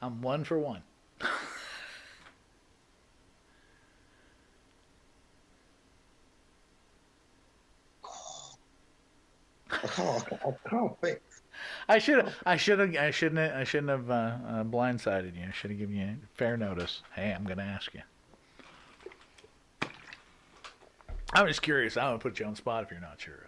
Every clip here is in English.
I'm 1 for 1. I can't think. I shouldn't have blindsided you. I should have given you fair notice. Hey, I'm going to ask you. I'm just curious. I don't want to put you on the spot if you're not sure.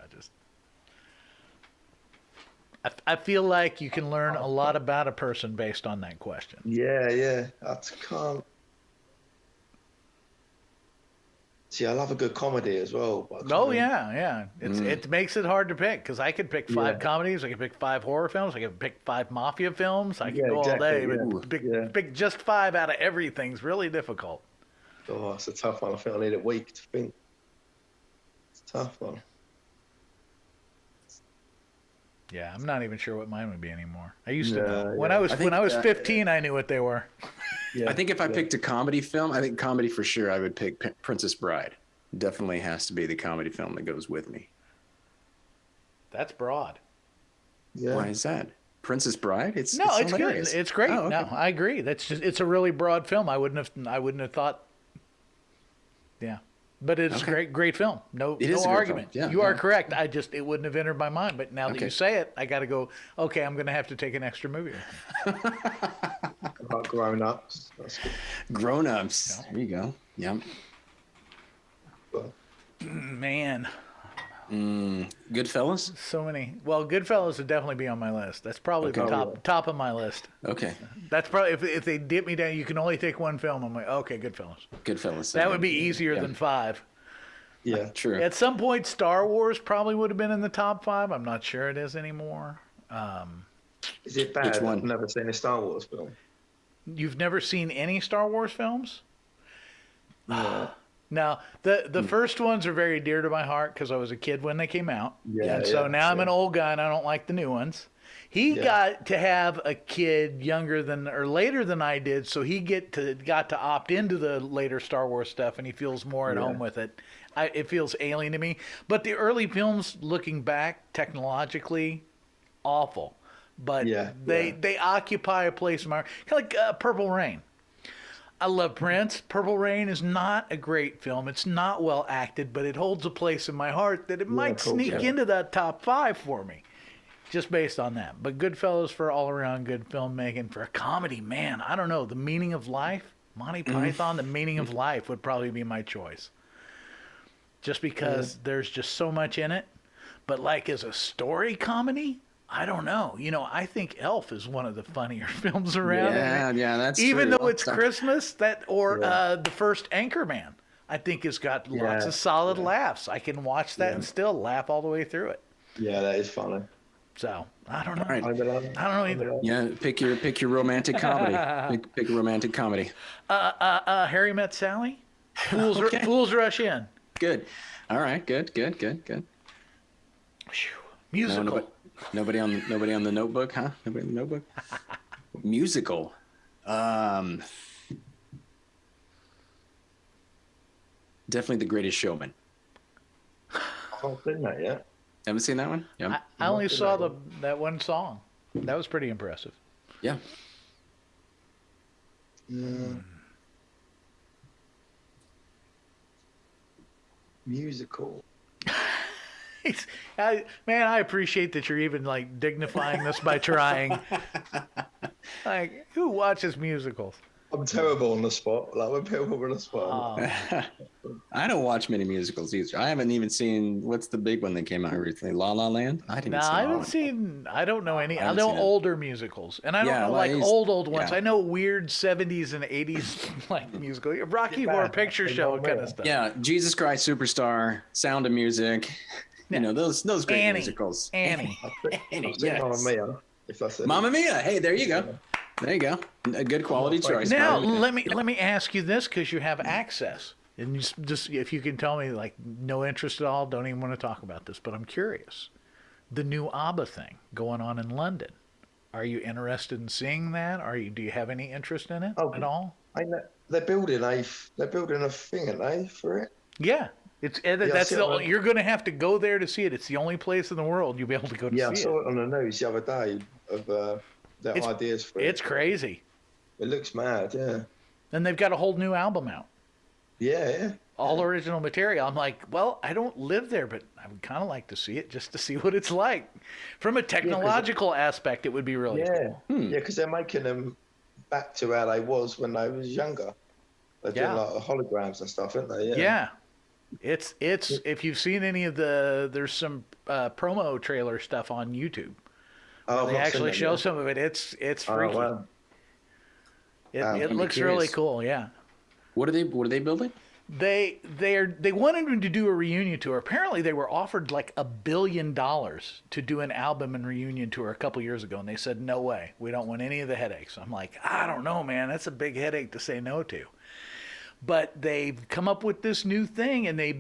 I feel like you can learn a lot about a person based on that question. Yeah. I can't. See, I love a good comedy as well. But Oh yeah. It makes it hard to pick because I could pick 5 comedies, I could pick 5 horror films, I could pick 5 mafia films. I could go all day, but pick just 5 out of everything's really difficult. Oh, it's a tough one. I think I need a week to think. It's a tough one. Yeah, I'm not even sure what mine would be anymore. I used to know. When yeah. I was 15, I knew what they were. Yeah, I think if I picked a comedy film, I think comedy for sure, I would pick Princess Bride. Definitely has to be the comedy film that goes with me. That's broad. Yeah. Why is that? Princess Bride? It's good. hilarious. It's great. Oh, okay. No, I agree. It's a really broad film. I wouldn't have thought. Yeah. But it's a great film. No argument. Yeah, you are correct. It wouldn't have entered my mind. But now that Okay. you say it, I got to go, okay, I'm going to have to take an extra movie. About Grown Ups. That's good. Grown Ups. There you go. Yep. But, Man, Goodfellas? so many. Well, Goodfellas would definitely be on my list. That's probably the top of my list. Okay. That's probably, if they dip me down, you can only take one film. I'm like, okay, Goodfellas. Goodfellas. That would be easier than 5. yeah. True. At some point, Star Wars probably would have been in the top 5. I'm not sure it is anymore. Is it bad? Which one? I've never seen a Star Wars film. You've never seen any Star Wars films? No. Now, the first ones are very dear to my heart because I was a kid when they came out. Yeah, And so now I'm an old guy and I don't like the new ones. He got to have a kid later than I did, so he got to opt into the later Star Wars stuff, and he feels more at home with it. It feels alien to me. But the early films, looking back, technologically, awful. But they occupy a place in my heart. Kind of like Purple Rain. I love Prince. Purple Rain is not a great film. It's not well acted, but it holds a place in my heart that it might sneak into that top 5 for me, just based on that. But Goodfellas for all-around good filmmaking. For a comedy, man, I don't know. The Meaning of Life, Monty Python, The Meaning of Life would probably be my choice, just because there's just so much in it. But like as a story comedy, I don't know. I think Elf is one of the funnier films around. Yeah, that's even true. though it's Christmas, the first Anchorman, I think has got lots of solid laughs. I can watch that and still laugh all the way through it. Yeah, that is funny. So I don't know. All right. I don't know either. Yeah, pick your romantic comedy. Pick a romantic comedy. Harry Met Sally. Fools Rush In. Good. All right. Good. Whew. Musical. Nobody on the Notebook, huh? Nobody on the Notebook. Musical. Definitely The Greatest Showman. I haven't seen that yet. Haven't seen that one? Yeah. I only saw that one song. That was pretty impressive. Yeah. Musical. I appreciate that you're even like dignifying this by trying. Like, who watches musicals? I'm terrible on the spot. Like when people are on the spot. I don't watch many musicals either. I haven't even seen what's the big one that came out recently, La La Land. I don't know any. I know older musicals, and I don't know like old ones. Yeah. I know weird 70s and 80s like musical, Rocky Horror Picture Show kind of stuff. Yeah, Jesus Christ Superstar, Sound of Music. Those great musicals. Annie. Yes. Mamma Mia. If that's it. Mamma Mia. Hey, there you go. There you go. A good quality choice. Now let me ask you this, because you have access, and you just if you can tell me like no interest at all, don't even want to talk about this, but I'm curious. The new Abba thing going on in London. Are you interested in seeing that? Do you have any interest in it at all? I know they're building a thing, aren't they, for it? Yeah. You're going to have to go there to see it. It's the only place in the world you'll be able to go to see it. Yeah, I saw it on the news the other day of their ideas for it. It's crazy. It looks mad, yeah. And they've got a whole new album out. Yeah. All original material. I'm like, well, I don't live there, but I would kind of like to see it just to see what it's like. From a technological aspect, it would be really cool. Yeah, because they're making them back to how they was when they was younger. They're doing like holograms and stuff, aren't they? Yeah. It's if you've seen any of there's some promo trailer stuff on YouTube. Oh, they actually show some of it. It's freaky. Oh, wow. It looks really cool, yeah. What are they building? They wanted him to do a reunion tour. Apparently they were offered like $1 billion to do an album and reunion tour a couple years ago, and they said no way. We don't want any of the headaches. I'm like, I don't know, man. That's a big headache to say no to. But they've come up with this new thing, and they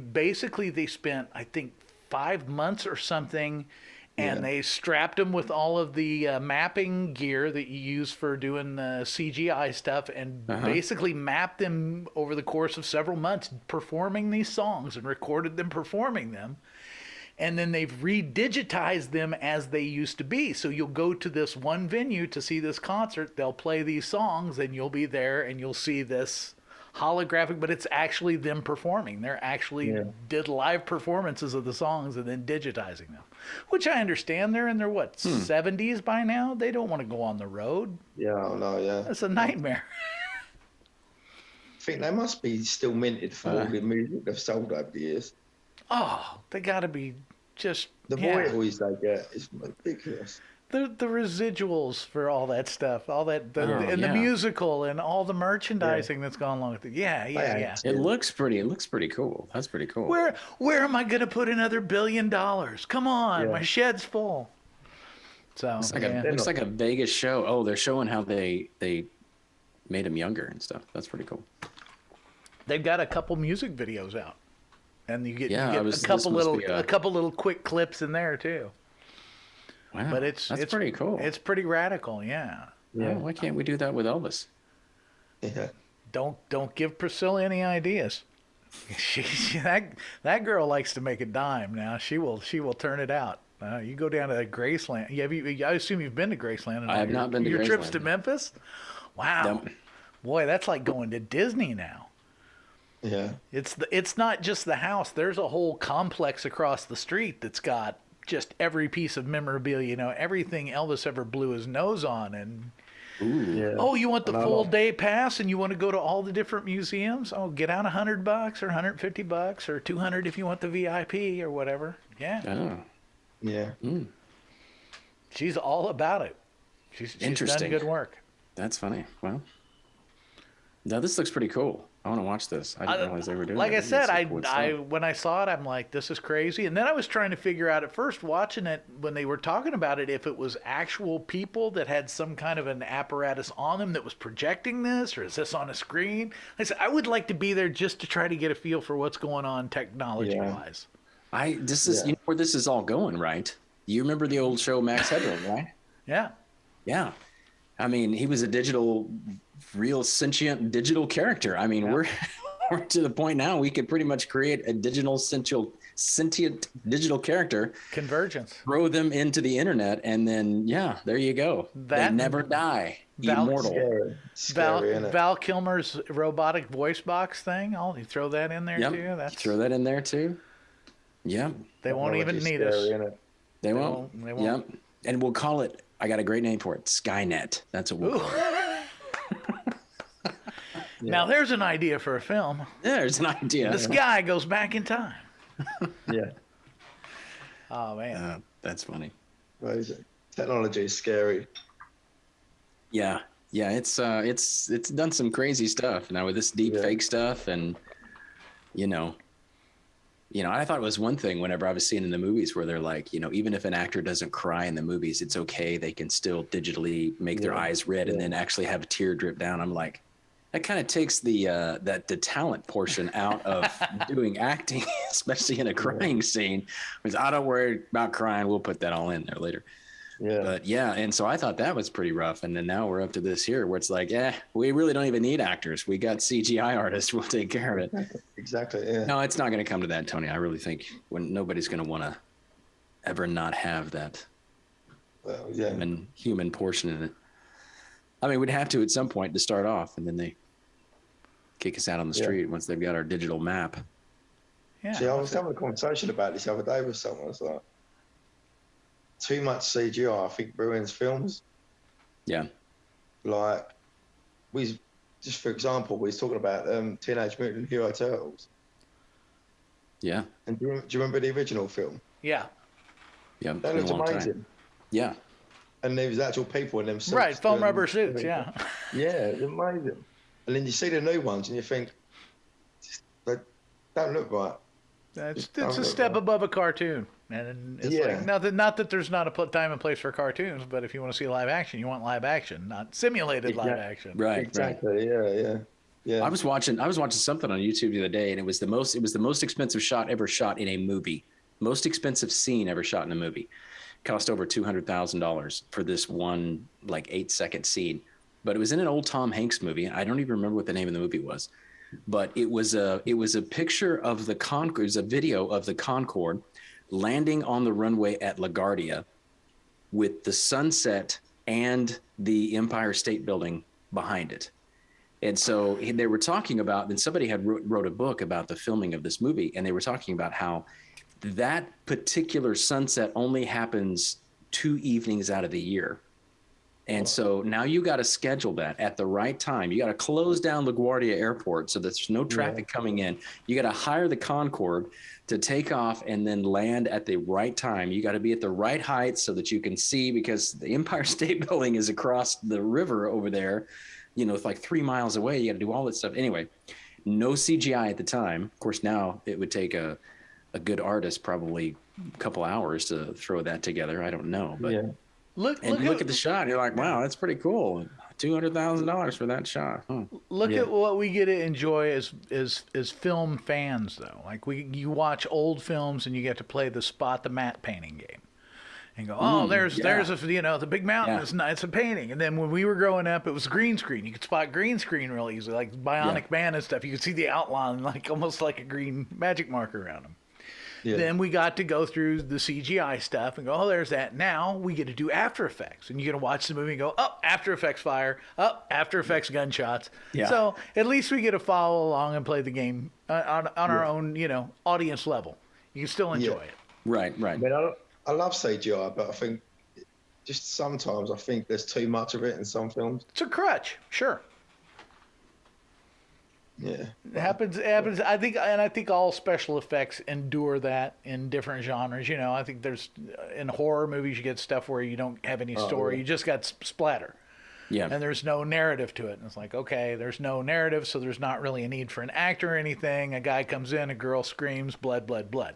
spent, I think, 5 months or something, and they strapped them with all of the mapping gear that you use for doing the CGI stuff, and basically mapped them over the course of several months performing these songs and recorded them performing them. And then they've redigitized them as they used to be. So you'll go to this one venue to see this concert, they'll play these songs, and you'll be there and you'll see this holographic, but it's actually them performing. They're actually did live performances of the songs and then digitizing them, which I understand. They're in their 70s by now. They don't want to go on the road. That's a nightmare. I think they must be still minted for all the music they've sold over the years. Oh, they got to be just the royalties they get is ridiculous. The residuals for all that stuff, the musical and all the merchandising that's gone along with it. Yeah. It looks pretty cool. That's pretty cool. Where am I going to put another $1 billion? Come on, my shed's full. So it looks like a Vegas show. Oh, they're showing how they made him younger and stuff. That's pretty cool. They've got a couple music videos out, and you get a couple little quick clips in there too. Wow, but it's pretty cool. It's pretty radical, yeah. Oh, why can't we do that with Elvis? Yeah. Don't give Priscilla any ideas. That girl likes to make a dime now. She will turn it out. You go down to Graceland. I assume you've been to Graceland. I have not been to Graceland. Your trips to Memphis? Wow. Yep. Boy, that's like going to Disney now. Yeah. It's not just the house. There's a whole complex across the street that's got just every piece of memorabilia, everything Elvis ever blew his nose on. And you want the full day pass and you want to go to all the different museums? Oh, get out $100 or $150 or $200 if you want the VIP or whatever. Yeah. Oh. Yeah. She's all about it. She's done good work. That's funny. Well, now this looks pretty cool. I want to watch this. I didn't realize they were doing like it. I said, when I saw it, I'm like, this is crazy. And then I was trying to figure out at first, watching it, when they were talking about it, if it was actual people that had some kind of an apparatus on them that was projecting this, or is this on a screen? I said, I would like to be there just to try to get a feel for what's going on technology-wise. This is you know where this is all going, right? You remember the old show Max Headroom, right? Yeah. Yeah. I mean, he was a real sentient digital character. I mean, we're to the point now we could pretty much create a sentient digital character. Convergence. Throw them into the internet, and then there you go. They never die. Immortal. Val Kilmer's robotic voice box thing. You throw that in there too. Throw that in there too. Yeah. They won't even need us. They won't. Yep. And we'll call it. I got a great name for it. Skynet. That's what we'll call it. Now there's an idea for a film. There's an idea. This guy goes back in time. Yeah. Oh man. That's funny. Amazing. Technology is scary. Yeah. Yeah. It's done some crazy stuff now with this deep fake stuff, and I thought it was one thing whenever I was seeing in the movies where they're like, even if an actor doesn't cry in the movies, it's okay. They can still digitally make their eyes red and then actually have a tear drip down. I'm like, that kind of takes the talent portion out of doing acting, especially in a crying scene. Because I don't worry about crying. We'll put that all in there later. Yeah. But and so I thought that was pretty rough. And then now we're up to this here where it's like, we really don't even need actors. We got CGI artists. We'll take care of it. Exactly. Yeah. No, it's not going to come to that, Tony. I really think nobody's going to want to ever not have that human portion in it. I mean, we'd have to at some point to start off, and then they kick us out on the street once they've got our digital map. Yeah. See, I was having a conversation about this the other day with someone. It's like, too much CGI, I think, ruins films. Yeah. Like, just for example, we was talking about Teenage Mutant Hero Turtles. Yeah. And do you remember the original film? Yeah. Yeah. That looks amazing. Yeah. And there was actual people in them suits. Right, foam rubber suits, yeah. Yeah, it's amazing. And then you see the new ones and you think, they don't look right. It's a step above a cartoon. And it's like, not that there's not a time and place for cartoons, but if you want to see live action, you want live action, not simulated live action. Right. Exactly. Right. Yeah. I was watching something on YouTube the other day, and it was the most expensive shot ever shot in a movie. Most expensive scene ever shot in a movie. Cost over $200,000 for this one, like 8-second scene. But it was in an old Tom Hanks movie. I don't even remember what the name of the movie was. But it was a picture of the Concorde. It was a video of the Concorde landing on the runway at LaGuardia with the sunset and the Empire State Building behind it. And so they were talking about, and somebody had wrote a book about the filming of this movie, and they were talking about how that particular sunset only happens 2 evenings out of the year. And so now you got to schedule that at the right time. You got to close down LaGuardia Airport so that there's no traffic coming in. You got to hire the Concorde to take off and then land at the right time. You got to be at the right height so that you can see, because the Empire State Building is across the river over there. You know, it's like 3 miles away. You got to do all that stuff. Anyway, no CGI at the time. Of course, now it would take a good artist probably a couple hours to throw that together. I don't know, but look at the shot. You're like, wow, that's pretty cool. $200,000 for that shot. Huh. Look at what we get to enjoy as film fans, though. Like you watch old films and you get to play the spot the matte painting game. And go, oh, there's the big mountain. It's a painting. And then when we were growing up, it was green screen. You could spot green screen real easily, like Bionic Man and stuff. You could see the outline, like almost like a green magic marker around them. Yeah. Then we got to go through the CGI stuff and go, oh, there's that. Now we get to do After Effects. And you're going to watch the movie and go, oh, After Effects fire, oh, After Effects gunshots. Yeah. So at least we get to follow along and play the game on our own, audience level. You can still enjoy it. Right. I mean, I love CGI, but I think just sometimes I think there's too much of it in some films. It's a crutch, sure. Yeah, it happens. I think all special effects endure that in different genres. I think there's in horror movies you get stuff where you don't have any story, you just got splatter. Yeah, and there's no narrative to it. And it's like, okay, there's no narrative, so there's not really a need for an actor or anything. A guy comes in, a girl screams, blood, blood, blood.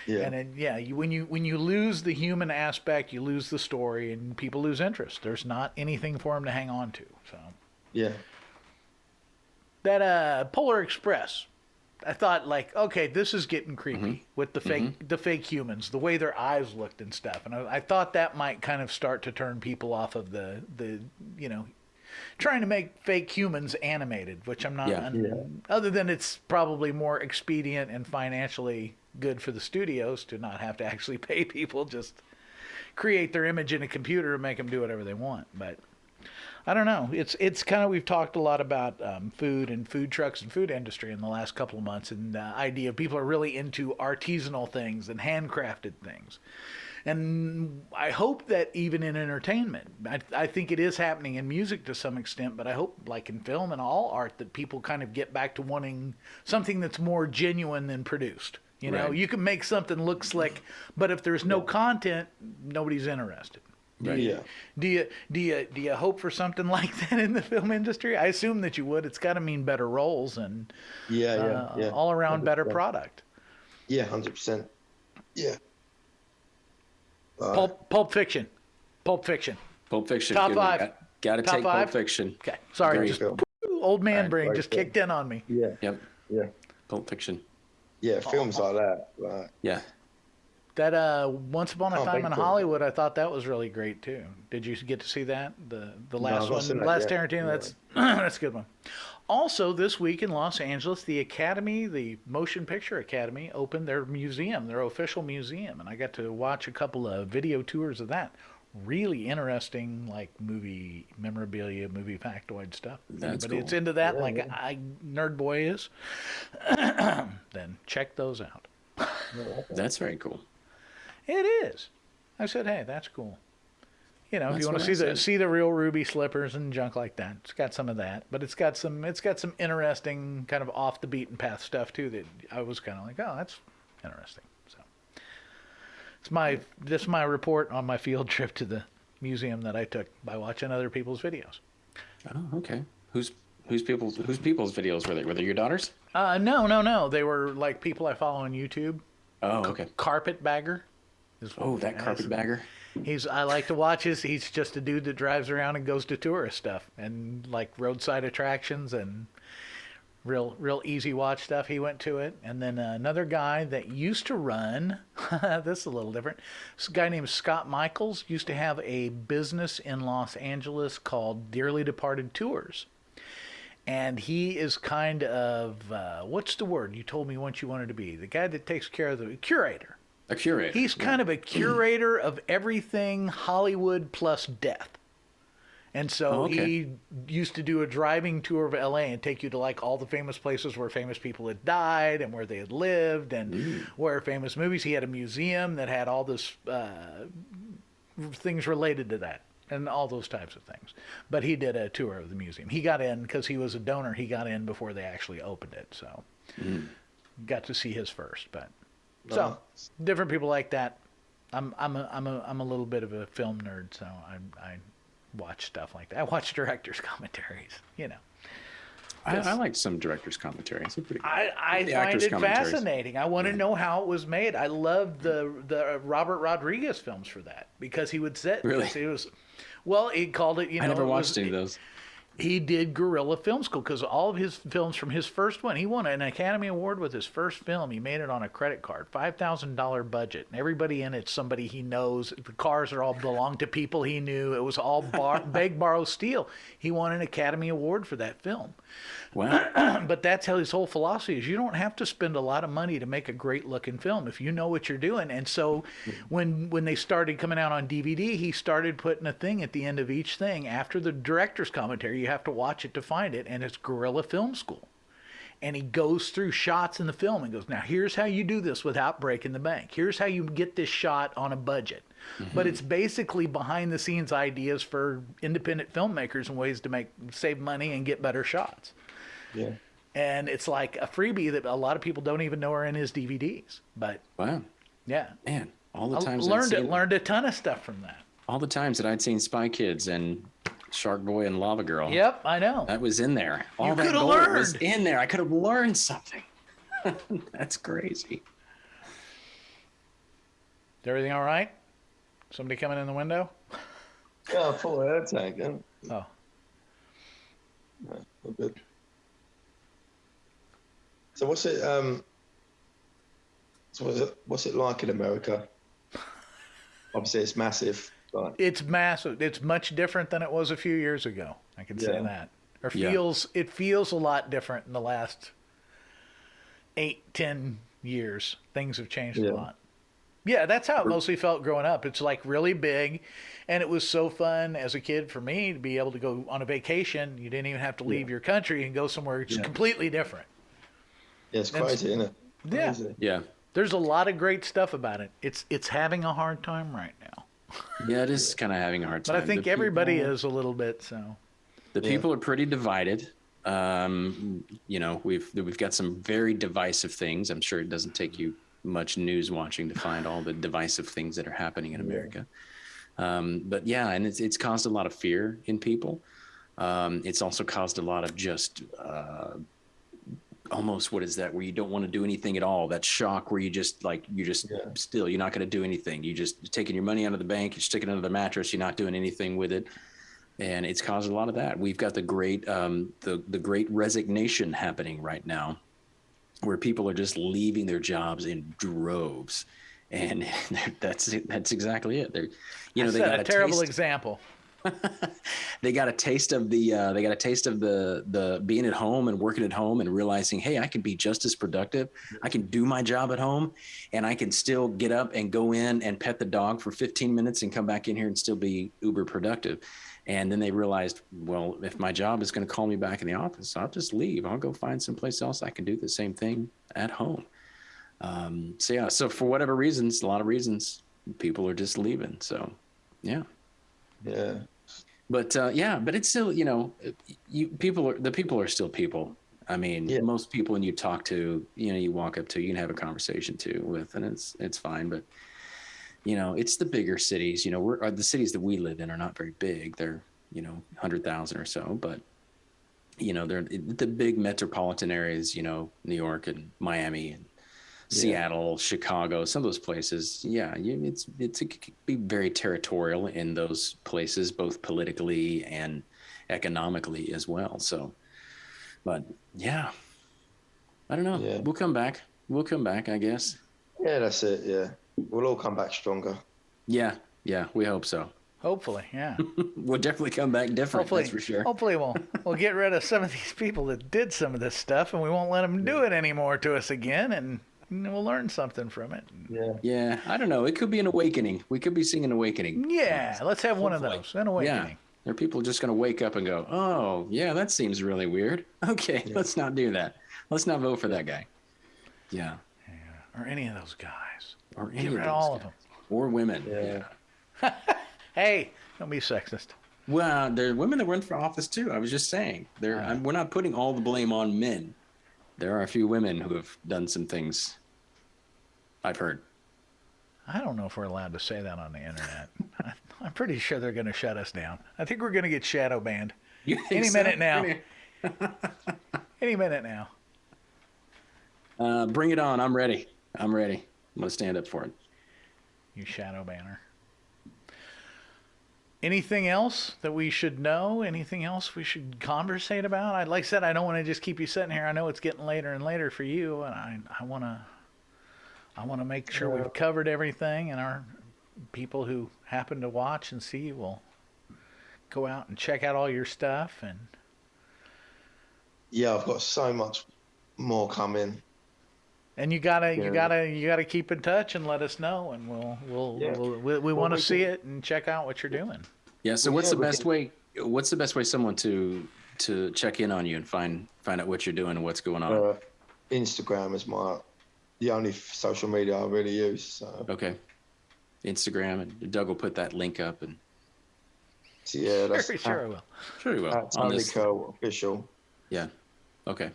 Yeah, and then when you lose the human aspect, you lose the story, and people lose interest. There's not anything for them to hang on to. So yeah. That Polar Express, I thought, like, okay, this is getting creepy with the fake humans, the way their eyes looked and stuff, and I thought that might kind of start to turn people off of the trying to make fake humans animated, which I'm not. Other than it's probably more expedient and financially good for the studios to not have to actually pay people, just create their image in a computer and make them do whatever they want, but. I don't know. It's kind of, we've talked a lot about food and food trucks and food industry in the last couple of months, and the idea of people are really into artisanal things and handcrafted things. And I hope that even in entertainment, I think it is happening in music to some extent, but I hope, like in film and all art, that people kind of get back to wanting something that's more genuine than produced. You can make something look slick, but if there's no content, nobody's interested. Right. Do you hope for something like that in the film industry? I assume that you would. It's got to mean better roles and all around 100%. Better product. Yeah, 100%. Yeah. Pulp Fiction. Top 5. Got to take Pulp Fiction. Okay. Sorry, just old man brain just kicked in on me. Yeah. Yep. Yeah. Pulp Fiction. Yeah, films like that. Right. Yeah. That Once Upon a Time in Hollywood, I thought that was really great too. Did you get to see that? The last one, last Tarantino. That's that's a good one. Also, this week in Los Angeles, the Academy, the Motion Picture Academy, opened their museum, their official museum, and I got to watch a couple of video tours of that. really interesting, like movie memorabilia, movie factoid stuff. That's But cool. it's into that, Nerd Boy is. Then check those out. That's very cool. It is. I said, hey, that's cool. You know, if That's you want what to I see the real ruby slippers and junk like that, it's got some of that. But it's got some interesting kind of off the beaten path stuff too that I was kind of like, oh, that's interesting. So this is my report on my field trip to the museum that I took by watching other people's videos. Oh, okay. Whose people's videos were they? Were they your daughters? No. They were like people I follow on YouTube. Oh, okay. Carpetbagger. Oh, that carpetbagger. I like to watch he's just a dude that drives around and goes to tourist stuff and like roadside attractions and real easy watch stuff. He went to it. And then another guy that used to run, this is a little different. This guy named Scott Michaels used to have a business in Los Angeles called Dearly Departed Tours. And he is kind of, what's the word you told me once you wanted to be? The guy that takes care of the curator. A curator. He's kind of a curator of everything Hollywood plus death. And so he used to do a driving tour of LA and take you to like all the famous places where famous people had died and where they had lived and where famous movies. He had a museum that had all this things related to that and all those types of things. But he did a tour of the museum. He got in because he was a donor. He got in before they actually opened it. So got to see his first. But so different people like that. I'm a little bit of a film nerd, so I watch stuff like that. I watch directors' commentaries, you know. I like some directors' commentaries. They're pretty good. I find it fascinating. I want to know how it was made. I love the Robert Rodriguez films for that because he would sit. Really? He called it. You know, I never watched any of those. He did guerrilla film school because all of his films from his first one, he won an Academy Award with his first film. He made it on a credit card, $5,000 budget. And everybody in it's somebody he knows. The cars are all belong to people he knew. It was all beg, borrow, steal. He won an Academy Award for that film. Wow. But that's how his whole philosophy is. You don't have to spend a lot of money to make a great looking film if you know what you're doing. And so when they started coming out on DVD, he started putting a thing at the end of each thing. After the director's commentary, you have to watch it to find it, and it's Guerrilla Film School. And he goes through shots in the film and goes, now here's how you do this without breaking the bank. Here's how you get this shot on a budget. But it's basically behind the scenes ideas for independent filmmakers and ways to save money and get better shots. Yeah. And it's like a freebie that a lot of people don't even know are in his DVDs. But Wow. yeah, Man, all the times learned a ton of stuff from that. all the times that I'd seen Spy Kids and Shark Boy and Lava Girl. Yep, I know. That was in there. All that could have gold was learned. in there. I could have learned something. That's crazy. Is everything all right? Somebody coming in the window? Yeah, full air tank. Yeah. Oh, No, all good. So what's it? What's it like in America? Obviously, it's massive. But it's massive. It's much different than it was a few years ago. I can say Yeah. that. Or Yeah. it feels a lot different in the last 8-10 years. Things have changed a Yeah. lot. Yeah, that's how it mostly felt growing up. It's like really big, and it was so fun as a kid for me to be able to go on a vacation. You didn't even have to leave your country and go somewhere just completely different. yeah, it's crazy, isn't it? Yeah. Crazy. Yeah. There's a lot of great stuff about it. It's having a hard time right now. Yeah, it is kind of having a hard time. But I think The everybody people- is a little bit, so. The people are pretty divided. We've got some very divisive things. I'm sure it doesn't take you much news watching to find all the divisive things that are happening in America. But yeah, and it's caused a lot of fear in people. It's also caused a lot of just almost, what is that, where you don't want to do anything at all. That shock where you're not going to do anything. You're taking your money out of the bank, you're sticking it under the mattress, you're not doing anything with it. And it's caused a lot of that. We've got the great resignation happening right now, where people are just leaving their jobs in droves, and that's exactly it. They got a terrible example. They got a taste of the being at home and working at home and realizing, hey, I can be just as productive. I can do my job at home, and I can still get up and go in and pet the dog for 15 minutes and come back in here and still be uber productive. And then they realized, well, if my job is going to call me back in the office, I'll just leave. I'll go find someplace else. I can do the same thing at home. So for whatever reasons, a lot of reasons, people are just leaving. So, yeah. Yeah. But but it's still, the people are still people. I mean, most people when you talk to, you walk up to, you can have a conversation with, and it's fine. But, it's the bigger cities, the cities that we live in are not very big. They're, 100,000 or so, but, they're the big metropolitan areas, New York and Miami and Seattle, Chicago, some of those places. Yeah. It could be very territorial in those places, both politically and economically as well. So, but yeah, I don't know. Yeah. We'll come back, I guess. Yeah, that's it. Yeah. We'll all come back stronger. Yeah. Yeah. We hope so. Hopefully. Yeah. We'll definitely come back different. Hopefully, that's for sure. Hopefully we'll get rid of some of these people that did some of this stuff, and we won't let them do it anymore to us again. And we'll learn something from it. Yeah. Yeah. I don't know. It could be an awakening. We could be seeing an awakening. Yeah. Let's have one of those. An awakening. Yeah. There are people just going to wake up and go, oh, yeah, that seems really weird. Okay, let's not do that. Let's not vote for that guy. Yeah. Or any of those guys. Or any Get of rid those of all guys. of them. Or women. Yeah. Hey, don't be sexist. Well, there are women that run for office too. I was just saying. We're not putting all the blame on men. There are a few women who have done some things I've heard. I don't know if we're allowed to say that on the internet. I'm pretty sure they're going to shut us down. I think we're going to get shadow banned. You think Any so? minute now. Any minute now. Bring it on. I'm ready. I'm going to stand up for it. You shadow banner. Anything else that we should know? Anything else we should conversate about? Like I said, I don't want to just keep you sitting here. I know it's getting later and later for you, and I want to make sure we've covered everything, and our people who happen to watch and see will go out and check out all your stuff. And yeah, I've got so much more coming. And you gotta keep in touch and let us know, and we want to see it and check out what you're doing. Yeah. So what's the best way? What's the best way someone to check in on you and find out what you're doing and what's going on? Instagram is the only social media I really use. So. Okay. Instagram, and Doug will put that link up. And yeah, that's sure I will. Sure he will. On this official. Yeah. Okay.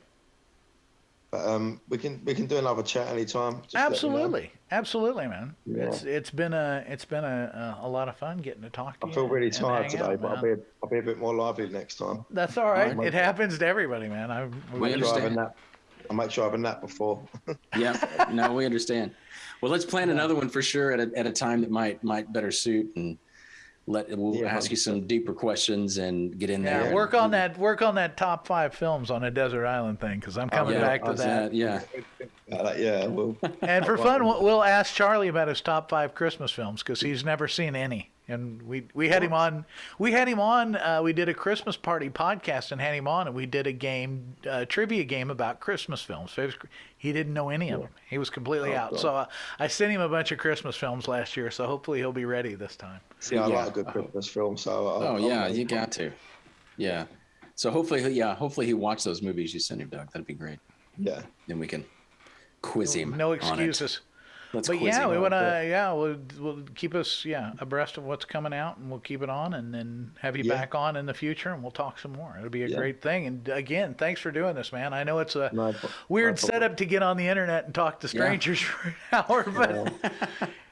But we can do another chat anytime. Absolutely, man. Yeah. It's been a lot of fun getting to talk to you. I feel really tired today, but I'll be a bit more lively next time. That's all right. It happens to everybody, man. We understand. I'll make sure I have a nap before. Yeah. No, we understand. Well, let's plan another one for sure at a time that might better suit, and we'll ask you some deeper questions and get in there. Yeah, work on that top 5 films on a desert island thing, because I'm coming back to that. Yeah. Yeah. We'll, and for fun, we'll ask Charlie about his top 5 Christmas films, because he's never seen any. And we had him on. We did a Christmas party podcast and had him on, and we did a trivia game about Christmas films. He didn't know any of them. He was completely out. So I sent him a bunch of Christmas films last year. So hopefully he'll be ready this time. See, I like a good Christmas film. So you got to. Yeah. So hopefully he watched those movies you sent him, Doug. That'd be great. Yeah. Then we can quiz him. No excuses. But yeah, we want to. We'll keep us abreast of what's coming out, and we'll keep it on, and then have you back on in the future, and we'll talk some more. It'll be a great thing. And again, thanks for doing this, man. I know it's a weird setup to get on the internet and talk to strangers for an hour, but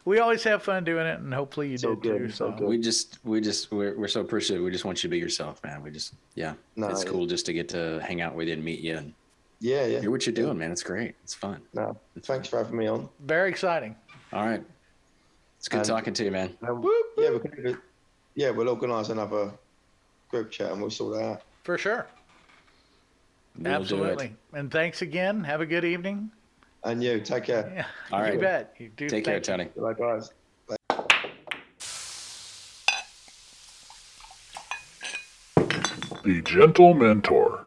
we always have fun doing it, and hopefully you did too. So we're so appreciative. We just want you to be yourself, man. It's cool just to get to hang out with you and meet you and. Yeah. Hear what you're doing, man. It's great. It's fun. No, thanks for having me on. Very exciting. All right. It's good talking to you, man. We'll organise another group chat and we'll sort that out. For sure. Absolutely. And thanks again. Have a good evening. And you, take care. Yeah. All right. You bet. Take care, Tony. Bye, guys. The Gentlementor.